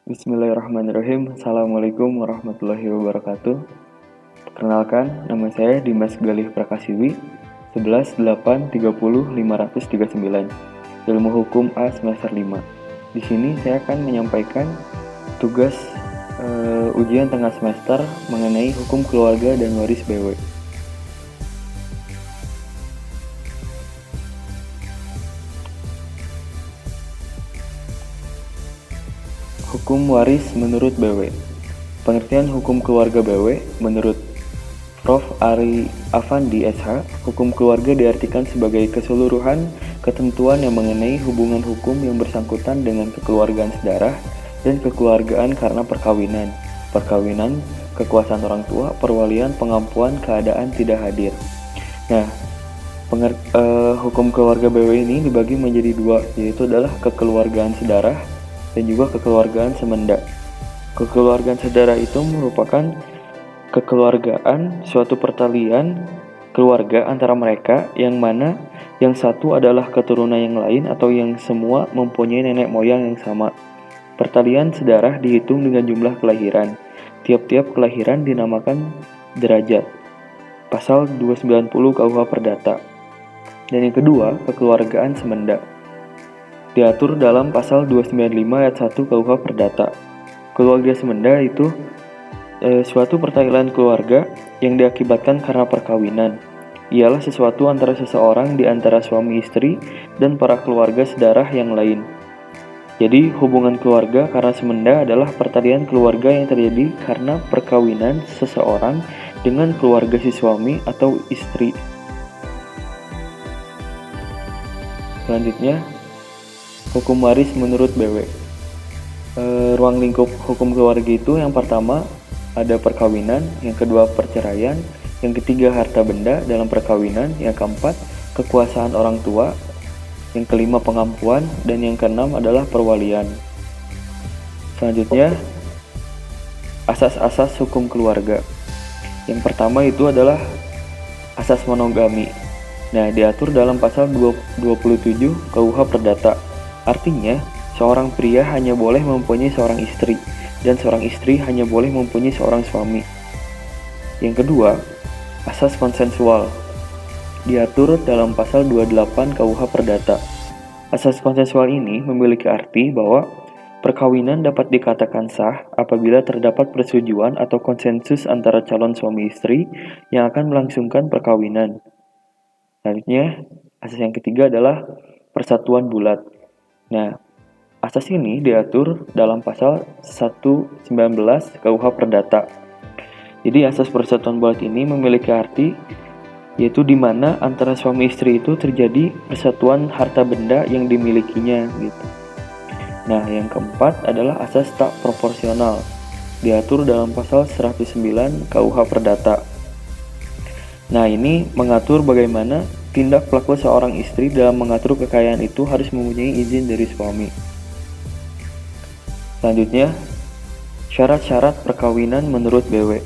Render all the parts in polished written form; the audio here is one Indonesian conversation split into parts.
Bismillahirrahmanirrahim. Assalamualaikum warahmatullahi wabarakatuh. Perkenalkan, nama saya Dimas Galih Prakasiwi, 11.8.30.539, Ilmu Hukum A semester 5. Di sini saya akan menyampaikan tugas ujian tengah semester mengenai hukum keluarga dan waris BW. Hukum waris menurut BW. Pengertian hukum keluarga BW menurut Prof. Ari Afandi SH, hukum keluarga diartikan sebagai keseluruhan ketentuan yang mengenai hubungan hukum yang bersangkutan dengan kekeluargaan sedarah dan kekeluargaan karena perkawinan, kekuasaan orang tua, perwalian, pengampuan, keadaan tidak hadir. Nah, hukum keluarga BW ini dibagi menjadi dua, yaitu adalah kekeluargaan sedarah dan juga kekeluargaan semenda. Kekeluargaan sedarah itu merupakan kekeluargaan suatu pertalian keluarga antara mereka yang mana yang satu adalah keturunan yang lain atau yang semua mempunyai nenek moyang yang sama. Pertalian sedarah dihitung dengan jumlah kelahiran. Tiap-tiap kelahiran dinamakan derajat. Pasal 290 KUH Perdata. Dan yang kedua, kekeluargaan semenda. Diatur dalam pasal 295 ayat 1 KUH Perdata. Keluarga semenda itu suatu pertalian keluarga yang diakibatkan karena perkawinan. Ialah sesuatu antara seseorang di antara suami istri dan para keluarga sedarah yang lain. Jadi hubungan keluarga karena semenda adalah pertalian keluarga yang terjadi karena perkawinan seseorang dengan keluarga si suami atau istri. Selanjutnya, hukum waris menurut BW. Ruang lingkup hukum keluarga itu yang pertama ada perkawinan, yang kedua perceraian, yang ketiga harta benda dalam perkawinan, yang keempat kekuasaan orang tua, yang kelima pengampuan, dan yang keenam adalah perwalian. Selanjutnya, asas-asas hukum keluarga. Yang pertama itu adalah asas monogami. Nah, diatur dalam pasal 27 KUH Perdata. Artinya, seorang pria hanya boleh mempunyai seorang istri, dan seorang istri hanya boleh mempunyai seorang suami. Yang kedua, asas konsensual. Diatur dalam pasal 28 KUH Perdata. Asas konsensual ini memiliki arti bahwa perkawinan dapat dikatakan sah apabila terdapat persetujuan atau konsensus antara calon suami istri yang akan melangsungkan perkawinan. Selanjutnya, asas yang ketiga adalah persatuan bulat. Nah, asas ini diatur dalam pasal 119 KUH Perdata. Jadi asas persatuan bulat ini memiliki arti yaitu di mana antara suami istri itu terjadi persatuan harta benda yang dimilikinya gitu. Nah, yang keempat adalah asas tak proporsional. Diatur dalam pasal 109 KUH Perdata. Nah, ini mengatur bagaimana tindak pelaku seorang istri dalam mengatur kekayaan itu harus mempunyai izin dari suami. Selanjutnya, syarat-syarat perkawinan menurut BW.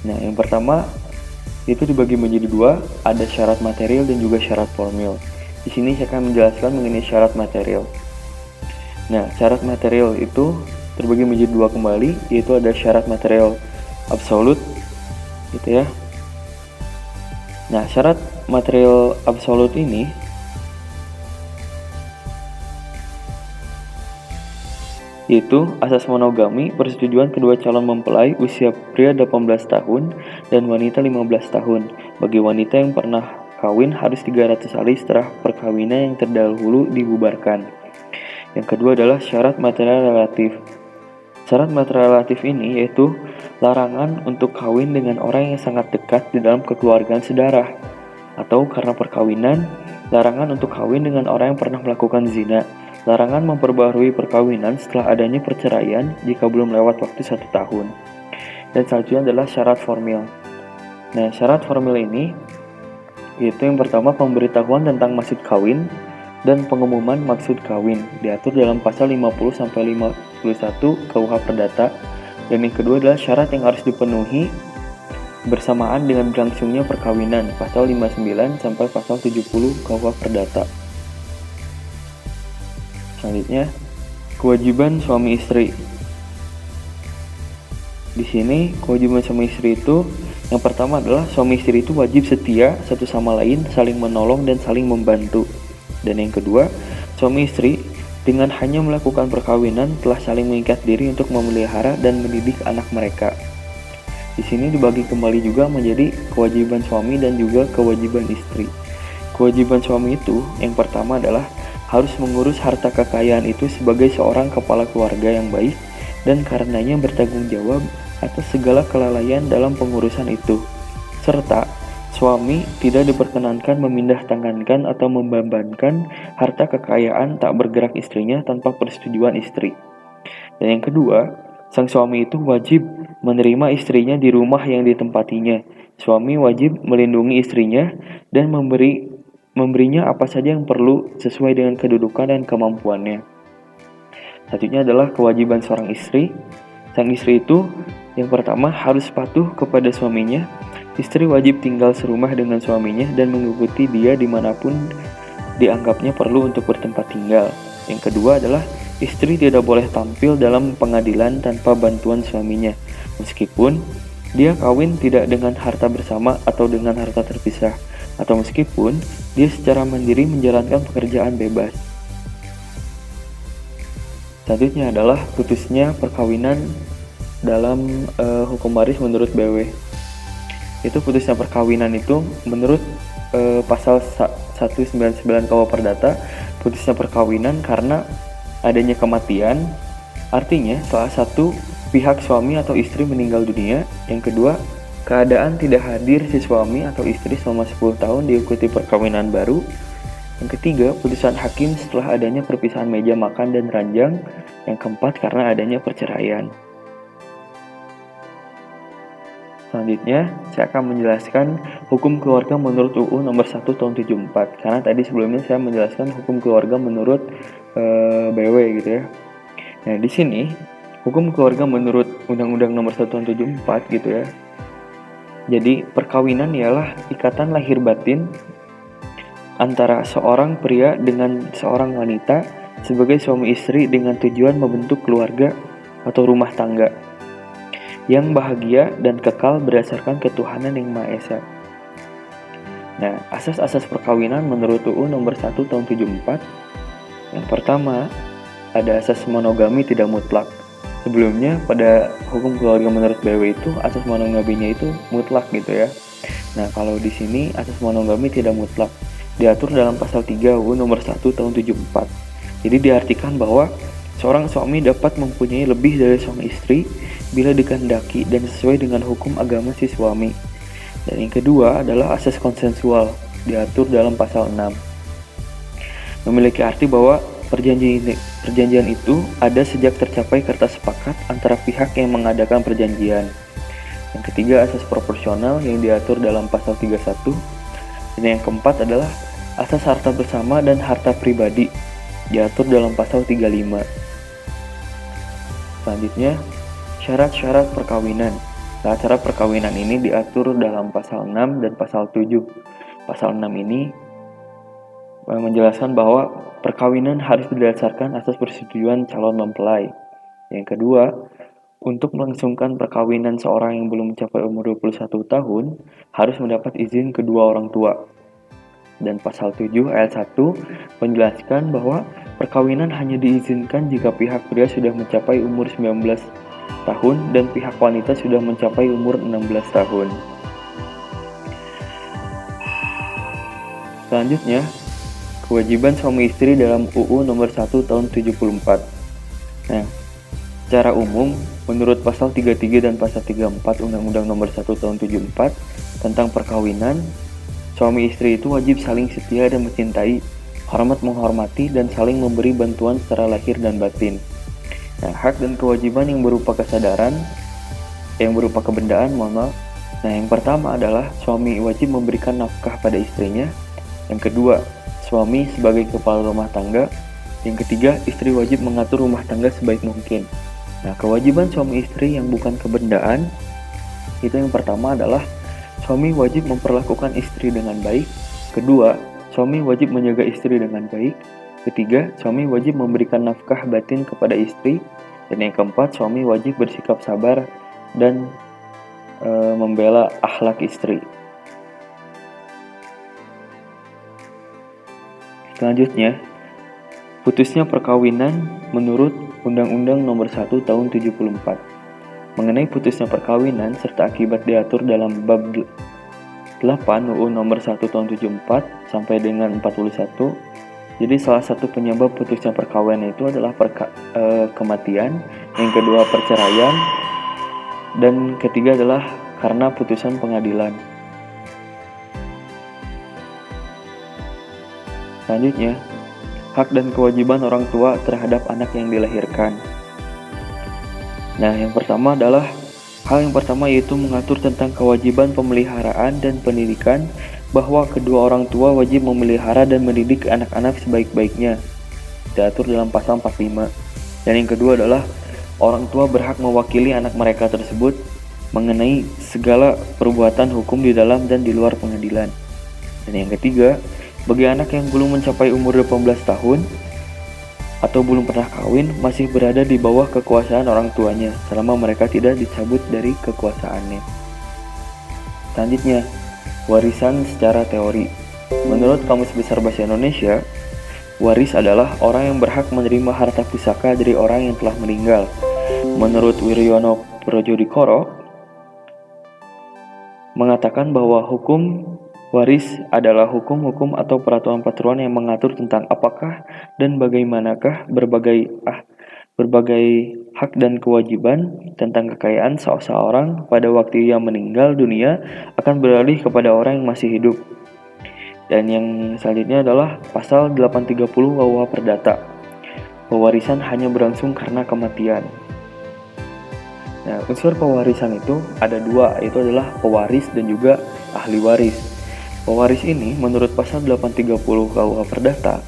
Nah, yang pertama itu dibagi menjadi dua, ada syarat material dan juga syarat formil. Di sini saya akan menjelaskan mengenai syarat material. Nah, syarat material itu terbagi menjadi dua kembali, yaitu ada syarat material absolut, gitu ya. Nah, syarat material absolut ini yaitu asas monogami, persetujuan kedua calon mempelai usia pria 18 tahun dan wanita 15 tahun. Bagi wanita yang pernah kawin harus 300 hari setelah perkawinan yang terdahulu dibubarkan. Yang kedua adalah syarat material relatif. Syarat material relatif ini yaitu larangan untuk kawin dengan orang yang sangat dekat di dalam kekeluargaan sedarah, atau karena perkawinan, larangan untuk kawin dengan orang yang pernah melakukan zina, larangan memperbarui perkawinan setelah adanya perceraian jika belum lewat waktu 1 tahun. Dan selanjutnya adalah syarat formil. Nah, syarat formil ini yaitu yang pertama pemberitahuan tentang maksud kawin dan pengumuman maksud kawin, diatur dalam pasal 50-51 KUH Perdata. Dan yang kedua adalah syarat yang harus dipenuhi bersamaan dengan berlangsungnya perkawinan, pasal 59 sampai pasal 70 KUH Perdata. Selanjutnya, Kewajiban suami istri. Di sini kewajiban suami istri itu yang pertama adalah suami istri itu wajib setia satu sama lain, saling menolong dan saling membantu. Dan yang kedua, suami istri dengan hanya melakukan perkawinan telah saling mengikat diri untuk memelihara dan mendidik anak mereka. Di sini dibagi kembali juga menjadi kewajiban suami dan juga kewajiban istri. Kewajiban suami itu yang pertama adalah harus mengurus harta kekayaan itu sebagai seorang kepala keluarga yang baik dan karenanya bertanggung jawab atas segala kelalaian dalam pengurusan itu. Serta suami tidak diperkenankan memindah tangankan atau membebankan harta kekayaan tak bergerak istrinya tanpa persetujuan istri. Dan yang kedua, sang suami itu wajib menerima istrinya di rumah yang ditempatinya. Suami wajib melindungi istrinya dan memberinya apa saja yang perlu sesuai dengan kedudukan dan kemampuannya. Selanjutnya adalah kewajiban seorang istri. Sang istri itu yang pertama harus patuh kepada suaminya. Istri wajib tinggal serumah dengan suaminya dan mengikuti dia dimanapun dianggapnya perlu untuk bertempat tinggal. Yang kedua adalah istri tidak boleh tampil dalam pengadilan tanpa bantuan suaminya, meskipun dia kawin tidak dengan harta bersama atau dengan harta terpisah, atau meskipun dia secara mandiri menjalankan pekerjaan bebas. Selanjutnya adalah putusnya perkawinan dalam hukum waris menurut BW. Itu putusnya perkawinan itu menurut pasal 199 KUH Perdata, putusnya perkawinan karena adanya kematian, artinya salah satu pihak suami atau istri meninggal dunia. Yang kedua, keadaan tidak hadir si suami atau istri selama 10 tahun diikuti perkawinan baru. Yang ketiga, putusan hakim setelah adanya perpisahan meja makan dan ranjang. Yang keempat, karena adanya perceraian. Selanjutnya, saya akan menjelaskan hukum keluarga menurut UU nomor 1 tahun 74. Karena tadi sebelumnya saya menjelaskan hukum keluarga menurut BW gitu ya. Nah, di sini hukum keluarga menurut Undang-Undang nomor 1 tahun 74 gitu ya. Jadi, perkawinan ialah ikatan lahir batin antara seorang pria dengan seorang wanita sebagai suami istri dengan tujuan membentuk keluarga atau rumah tangga yang bahagia dan kekal berdasarkan ketuhanan yang Maha Esa. Nah, asas-asas perkawinan menurut UU nomor 1 tahun 74. Yang pertama, ada asas monogami tidak mutlak. Sebelumnya pada hukum keluarga menurut BW itu asas monogaminya itu mutlak gitu ya. Nah, kalau di sini asas monogami tidak mutlak diatur dalam pasal 3 UU nomor 1 tahun 74. Jadi diartikan bahwa seorang suami dapat mempunyai lebih dari suami istri bila dikehendaki dan sesuai dengan hukum agama si suami. Dan yang kedua adalah asas konsensual diatur dalam pasal 6. Memiliki arti bahwa perjanjian itu ada sejak tercapai kata sepakat antara pihak yang mengadakan perjanjian. Yang ketiga asas proporsional yang diatur dalam pasal 31. Dan yang keempat adalah asas harta bersama dan harta pribadi diatur dalam pasal 35. Selanjutnya, syarat-syarat perkawinan. Syarat perkawinan ini diatur dalam pasal 6 dan pasal 7. Pasal 6 ini menjelaskan bahwa perkawinan harus berdasarkan asas persetujuan calon mempelai. Yang kedua, untuk melangsungkan perkawinan seorang yang belum mencapai umur 21 tahun harus mendapat izin kedua orang tua. Dan pasal 7 ayat 1 menjelaskan bahwa perkawinan hanya diizinkan jika pihak pria sudah mencapai umur 19 tahun dan pihak wanita sudah mencapai umur 16 tahun. Selanjutnya, kewajiban suami istri dalam UU nomor 1 tahun 74. Nah, secara umum, menurut pasal 33 dan pasal 34 Undang-Undang nomor 1 tahun 74 tentang perkawinan, suami istri itu wajib saling setia dan mencintai, hormat menghormati, dan saling memberi bantuan secara lahir dan batin. Nah, hak dan kewajiban yang berupa kesadaran, yang berupa kebendaan, Nah, yang pertama adalah suami wajib memberikan nafkah pada istrinya. Yang kedua, suami sebagai kepala rumah tangga. Yang ketiga, istri wajib mengatur rumah tangga sebaik mungkin. Nah, kewajiban suami istri yang bukan kebendaan, itu yang pertama adalah suami wajib memperlakukan istri dengan baik. Kedua, suami wajib menjaga istri dengan baik. ketiga, suami wajib memberikan nafkah batin kepada istri. Dan yang keempat, suami wajib bersikap sabar dan membela akhlak istri. Selanjutnya, putusnya perkawinan menurut Undang-Undang Nomor 1 Tahun 74. Mengenai putusnya perkawinan serta akibat diatur dalam bab 8 UU Nomor 1 Tahun 74 sampai dengan 41. Jadi salah satu penyebab putusnya perkawinan itu adalah kematian, yang kedua perceraian, dan ketiga adalah karena putusan pengadilan. Selanjutnya, hak dan kewajiban orang tua terhadap anak yang dilahirkan. Nah, hal yang pertama yaitu mengatur tentang kewajiban pemeliharaan dan pendidikan, bahwa kedua orang tua wajib memelihara dan mendidik anak-anak sebaik-baiknya, diatur dalam pasal 45. Dan yang kedua adalah orang tua berhak mewakili anak mereka tersebut mengenai segala perbuatan hukum di dalam dan di luar pengadilan. Dan yang ketiga, bagi anak yang belum mencapai umur 18 tahun atau belum pernah kawin, masih berada di bawah kekuasaan orang tuanya selama mereka tidak dicabut dari kekuasaannya. Selanjutnya, warisan secara teori. Menurut Kamus Besar Bahasa Indonesia, waris adalah orang yang berhak menerima harta pusaka dari orang yang telah meninggal. Menurut Wiryono Projodikoro, mengatakan bahwa hukum waris adalah hukum-hukum atau peraturan-peraturan yang mengatur tentang apakah dan bagaimanakah berbagai hak dan kewajiban tentang kekayaan seseorang pada waktu ia meninggal dunia akan beralih kepada orang yang masih hidup. Dan yang selanjutnya adalah pasal 830 KUH Perdata. Pewarisan hanya berlangsung karena kematian. Nah, unsur pewarisan itu ada dua, yaitu adalah pewaris dan juga ahli waris. Pewaris ini menurut pasal 830 KUH Perdata,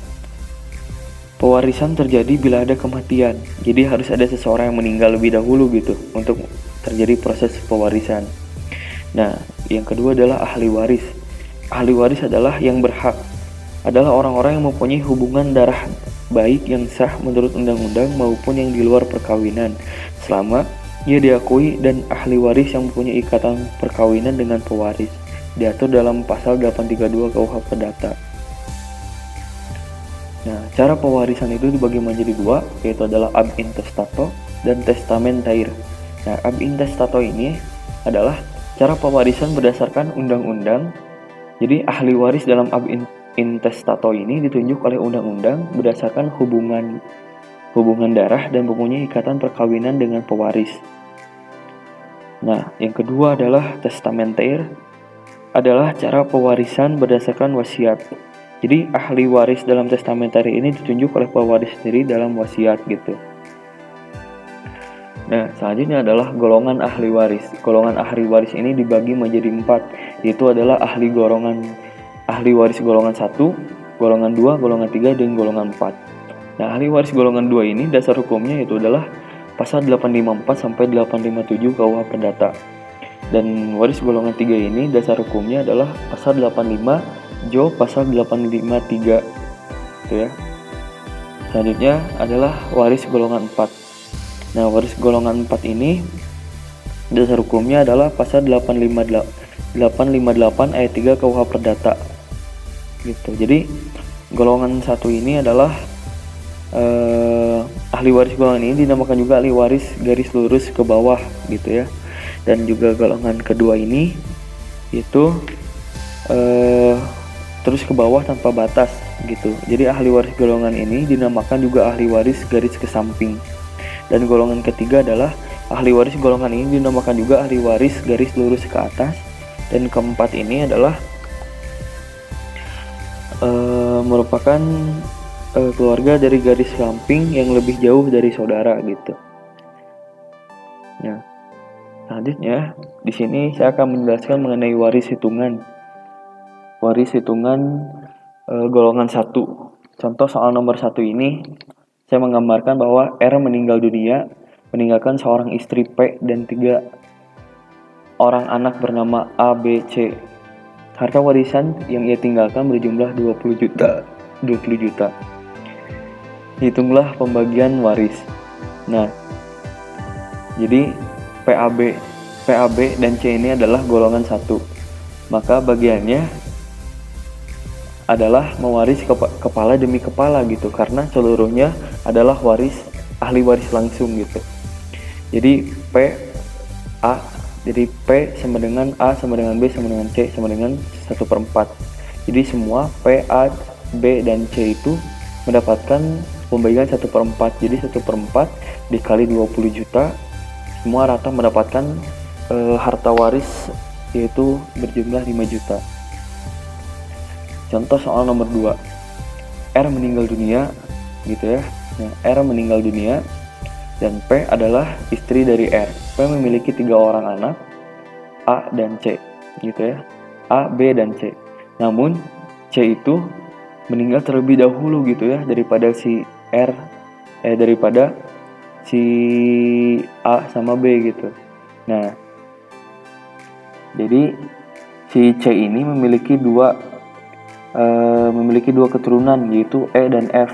pewarisan terjadi bila ada kematian. Jadi harus ada seseorang yang meninggal lebih dahulu gitu untuk terjadi proses pewarisan. Nah, yang kedua adalah ahli waris. Ahli waris adalah yang berhak, adalah orang-orang yang mempunyai hubungan darah baik yang sah menurut undang-undang maupun yang di luar perkawinan, selama ia diakui, dan ahli waris yang mempunyai ikatan perkawinan dengan pewaris, diatur dalam pasal 832 KUH Perdata. Nah, cara pewarisan itu dibagi menjadi dua, yaitu adalah ab intestato dan testamentaire. Nah, ab intestato ini adalah cara pewarisan berdasarkan undang-undang. Jadi ahli waris dalam ab intestato ini ditunjuk oleh undang-undang berdasarkan hubungan darah dan mempunyai ikatan perkawinan dengan pewaris. Nah, yang kedua adalah testamentaire, adalah cara pewarisan berdasarkan wasiat. Jadi ahli waris dalam testamentaire ini ditunjuk oleh pewaris sendiri dalam wasiat gitu. Nah, selanjutnya adalah golongan ahli waris. Golongan ahli waris ini dibagi menjadi 4, yaitu adalah ahli waris golongan 1, golongan 2, golongan 3, dan golongan 4. Nah, ahli waris golongan 2 ini dasar hukumnya yaitu adalah pasal 854 sampai 857 KUH Perdata. Dan waris golongan 3 ini dasar hukumnya adalah pasal 85 Jo pasal 853 gitu ya. Selanjutnya adalah waris golongan 4. Nah, waris golongan 4 ini dasar hukumnya adalah pasal 858 ayat 3 KUH Perdata gitu. Jadi golongan 1 ini adalah ahli waris golongan ini dinamakan juga ahli waris garis lurus ke bawah gitu ya. Dan juga golongan kedua ini itu terus ke bawah tanpa batas gitu. Jadi ahli waris golongan ini dinamakan juga ahli waris garis ke samping. Dan golongan ketiga adalah ahli waris golongan ini dinamakan juga ahli waris garis lurus ke atas. Dan keempat ini adalah merupakan keluarga dari garis samping yang lebih jauh dari saudara gitu. Nah, selanjutnya di sini saya akan menjelaskan mengenai waris hitungan. Waris hitungan golongan 1. Contoh soal nomor 1 ini saya menggambarkan bahwa R meninggal dunia, meninggalkan seorang istri P dan 3 orang anak bernama A, B, C. Harta warisan yang ia tinggalkan berjumlah 20 juta. Hitunglah pembagian waris. Nah, jadi PAB dan C ini adalah golongan satu. Maka bagiannya adalah mewaris kepala demi kepala gitu, karena seluruhnya adalah ahli waris langsung gitu. Jadi A jadi P sama dengan A sama dengan B sama dengan C sama dengan 1/4. Jadi semua P, A, B, dan C itu mendapatkan pembagian 1/4. Jadi 1/4 dikali 20 juta, semua rata mendapatkan harta waris yaitu berjumlah 5 juta. Contoh soal nomor 2. R meninggal dunia gitu ya. Nah, R meninggal dunia dan P adalah istri dari R. P memiliki 3 orang anak, A dan C gitu ya. A, B, dan C. Namun C itu meninggal terlebih dahulu gitu ya daripada si A sama B gitu. Nah, jadi si C ini memiliki dua keturunan, yaitu E dan F.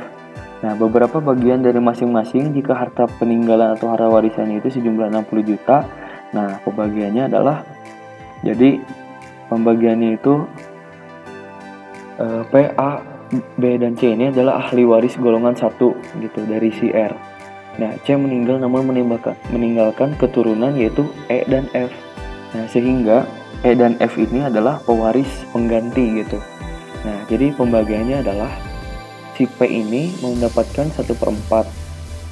Nah, beberapa bagian dari masing-masing jika harta peninggalan atau harta warisannya itu sejumlah 60 juta. Nah, pembagiannya adalah, jadi pembagiannya itu P, A, B, dan C ini adalah ahli waris golongan 1 gitu dari si R. Nah, C meninggal namun meninggalkan keturunan yaitu E dan F. Nah, sehingga E dan F ini adalah pewaris pengganti gitu. Nah, jadi pembagiannya adalah si P ini mendapatkan 1/4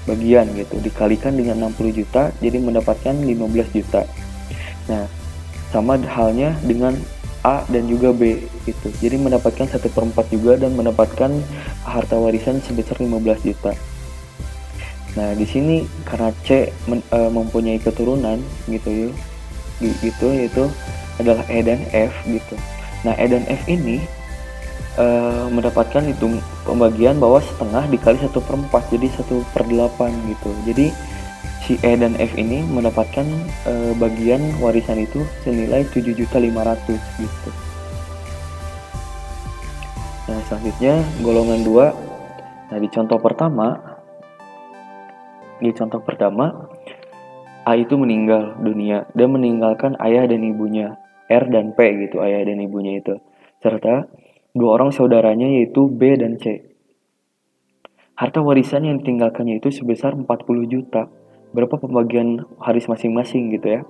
bagian gitu, dikalikan dengan 60 juta, jadi mendapatkan 15 juta. Nah, sama halnya dengan A dan juga B gitu, jadi mendapatkan 1/4 juga dan mendapatkan harta warisan sebesar 15 juta. Nah, di sini karena C mempunyai keturunan gitu yaitu adalah E dan F gitu. Nah, E dan F ini mendapatkan hitung pembagian bahwa setengah dikali 1/4, jadi 1/8 gitu. Jadi si E dan F ini mendapatkan bagian warisan itu senilai 7.500.000 gitu. Nah, selanjutnya golongan 2. Nah, di contoh pertama A itu meninggal dunia dan meninggalkan ayah dan ibunya, R dan P gitu, ayah dan ibunya itu, serta 2 orang saudaranya yaitu B dan C. Harta warisan yang ditinggalkannya itu sebesar 40 juta. Berapa pembagian waris masing-masing gitu ya.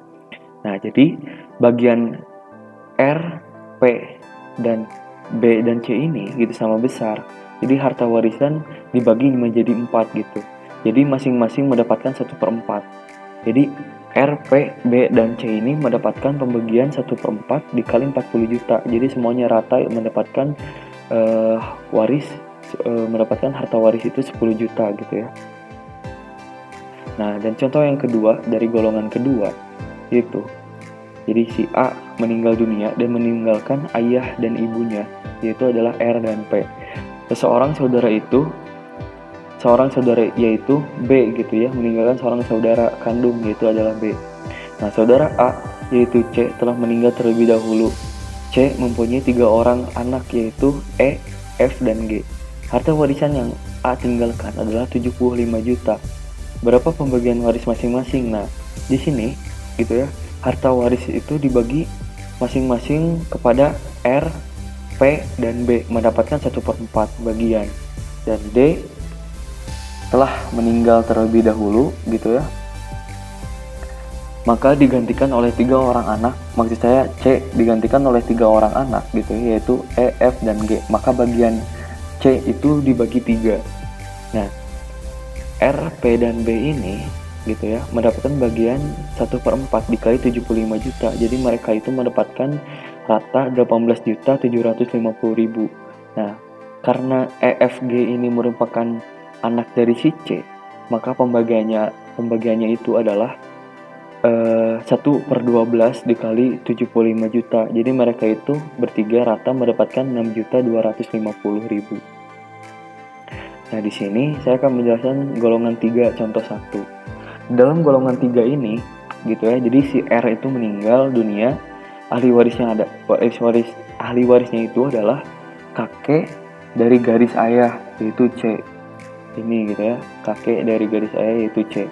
Nah, jadi bagian R, P, dan B dan C ini gitu sama besar. Jadi harta warisan dibagi menjadi 4 gitu. Jadi masing-masing mendapatkan 1/4. Jadi R, P, B, dan C ini mendapatkan pembagian 1/4 dikali 40 juta. Jadi semuanya rata mendapatkan mendapatkan harta waris itu 10 juta gitu ya. Nah, dan contoh yang kedua dari golongan kedua itu, jadi si A meninggal dunia dan meninggalkan ayah dan ibunya, yaitu adalah R dan P. Seorang saudara yaitu B gitu ya, meninggalkan seorang saudara kandung yaitu adalah B. Nah, saudara A yaitu C telah meninggal terlebih dahulu. C mempunyai 3 orang anak yaitu E, F, dan G. Harta warisan yang A tinggalkan adalah 75 juta. Berapa pembagian waris masing-masing? Nah, di sini gitu ya, harta waris itu dibagi masing-masing kepada R, P, dan B mendapatkan 1/4 bagian. Dan D telah meninggal terlebih dahulu gitu ya, maka digantikan oleh 3 orang anak. Maksud saya C digantikan oleh 3 orang anak gitu, yaitu E, F, dan G. Maka bagian C itu dibagi 3. Nah, R, P, dan B ini gitu ya mendapatkan bagian 1/4 dikali 75 juta. Jadi mereka itu mendapatkan rata 18.750.000. Nah, karena E, F, G ini merupakan anak dari si C, maka pembagiannya itu adalah 1/12 dikali 75 juta. Jadi mereka itu bertiga rata mendapatkan 6.250.000. Nah, di sini saya akan menjelaskan golongan 3 contoh 1. Dalam golongan 3 ini gitu ya, jadi si R itu meninggal dunia, ahli warisnya itu adalah kakek dari garis ayah yaitu C. ini gitu ya, kakek dari garis ayah yaitu C,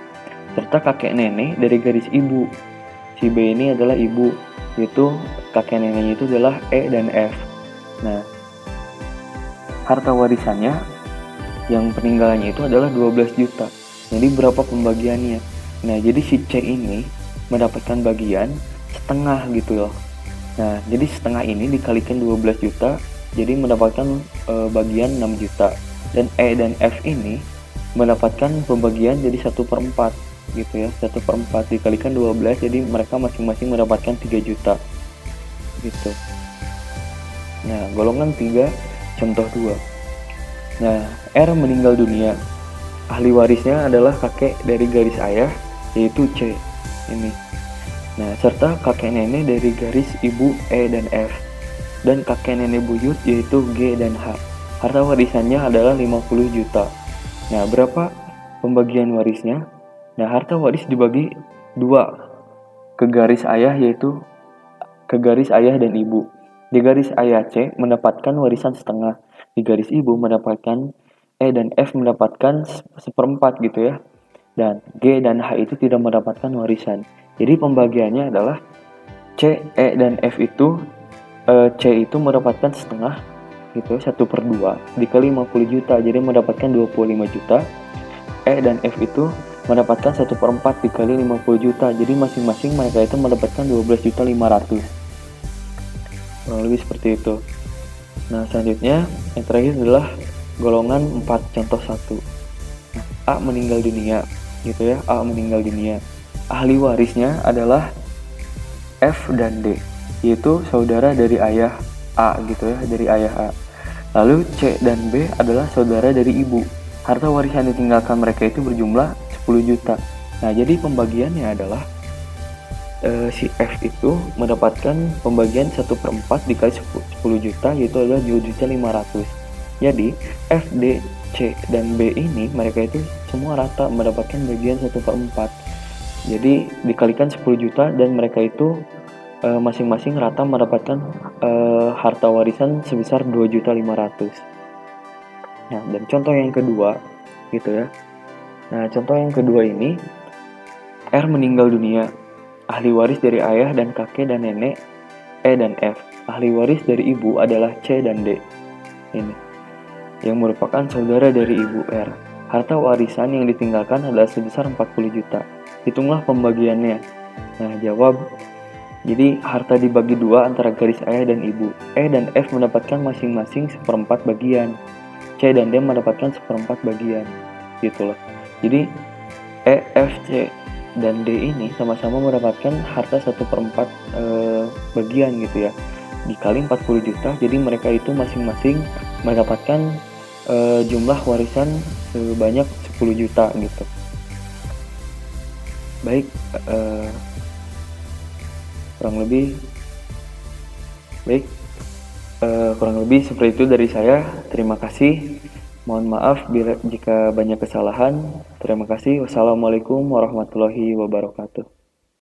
serta kakek nenek dari garis ibu. Si B ini adalah ibu, yaitu kakek neneknya itu adalah E dan F. Nah, harta warisannya yang peninggalannya itu adalah 12 juta. Jadi berapa pembagiannya? Nah, jadi si C ini mendapatkan bagian setengah gitu loh. Nah, jadi setengah ini dikalikan 12 juta, jadi mendapatkan bagian 6 juta. Dan E dan F ini mendapatkan pembagian jadi 1/4 gitu ya, 1/4 dikalikan 12, jadi mereka masing-masing mendapatkan 3 juta gitu. Nah, golongan 3, contoh 2. Nah, R meninggal dunia. Ahli warisnya adalah kakek dari garis ayah, yaitu C ini. Nah, serta kakek nenek dari garis ibu E dan F, dan kakek nenek buyut yaitu G dan H. Harta warisannya adalah 50 juta. Nah, berapa pembagian warisnya? Nah, harta waris dibagi 2 ke garis ayah, yaitu ke garis ayah dan ibu. Di garis ayah C mendapatkan warisan setengah, di garis ibu mendapatkan E dan F mendapatkan 1/4 gitu ya. Dan G dan H itu tidak mendapatkan warisan. Jadi pembagiannya adalah C, E, dan F itu C itu mendapatkan setengah gitu, 1/2 dikali 50 juta, jadi mendapatkan 25 juta. E dan F itu mendapatkan 1/4 dikali 50 juta, jadi masing-masing mereka itu mendapatkan 12.500.000. Lebih seperti itu. Nah, selanjutnya yang terakhir adalah golongan 4, contoh 1. A meninggal dunia gitu ya, A meninggal dunia. Ahli warisnya adalah F dan D, yaitu saudara dari ayah A gitu ya, dari ayah A. Lalu C dan B adalah saudara dari ibu. Harta warisan ditinggalkan mereka itu berjumlah 10 juta. Nah, jadi pembagiannya adalah si F itu mendapatkan pembagian 1/4 dikali 10 juta, yaitu adalah 2.500.000. Jadi F, D, C, dan B ini mereka itu semua rata mendapatkan bagian 1/4. Jadi dikalikan 10 juta dan mereka itu masing-masing rata mendapatkan harta warisan sebesar 2.500.000. Nah, dan contoh yang kedua gitu ya. Nah, contoh yang kedua ini, R meninggal dunia. Ahli waris dari ayah dan kakek dan nenek E dan F. Ahli waris dari ibu adalah C dan D. Ini yang merupakan saudara dari ibu R. Harta warisan yang ditinggalkan adalah sebesar 40 juta. Hitunglah pembagiannya. Nah, jawab. Jadi harta dibagi 2 antara garis ayah dan ibu. E dan F mendapatkan masing-masing 1/4 bagian. C dan D mendapatkan 1/4 bagian. Gitu loh. Jadi E, F, C, dan D ini sama-sama mendapatkan harta 1/4 bagian gitu ya. Dikali 40 juta, jadi mereka itu masing-masing mendapatkan jumlah warisan sebanyak 10 juta gitu. Baik, kurang lebih seperti itu dari saya. Terima kasih. Mohon maaf jika banyak kesalahan. Terima kasih. Wassalamualaikum warahmatullahi wabarakatuh.